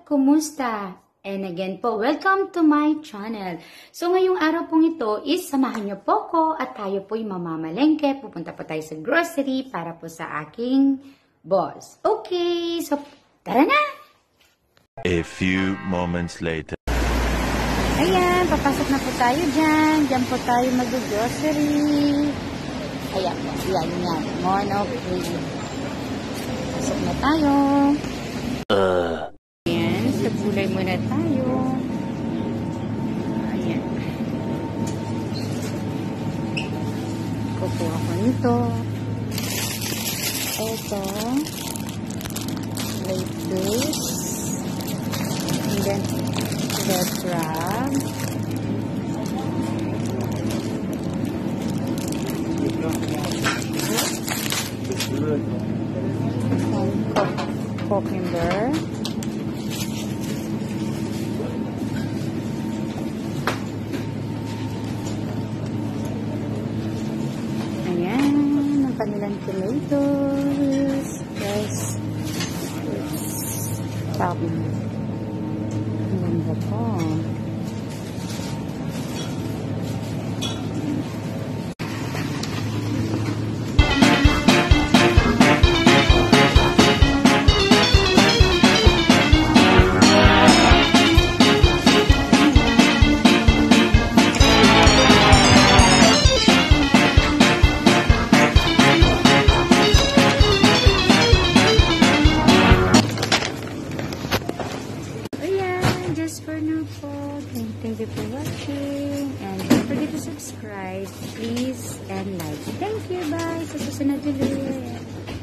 Kumusta? And again po, welcome to my channel. So ngayong araw pong ito is samahan niyo po ko at tayo po'y mamamalengke. Pupunta po tayo sa grocery para po sa aking boss. Okay, so tara na! A few moments later. Ayan, papasok na po tayo dyan. Diyan po tayo mag-grocery. Ayan po, yan. Monopoly. Pasok na tayo. Ayan, sa gulay muna tayo. Ayan. Kukuha ko nito. Ito. Lettuce. And then, red crab. And cucumber. Ayan, ang kanilang tomatoes. Yes. Ang ganda po. Just for now po. Thank you for watching. And don't forget to subscribe, please, and like. Thank you. Bye. Sa susunod ulit.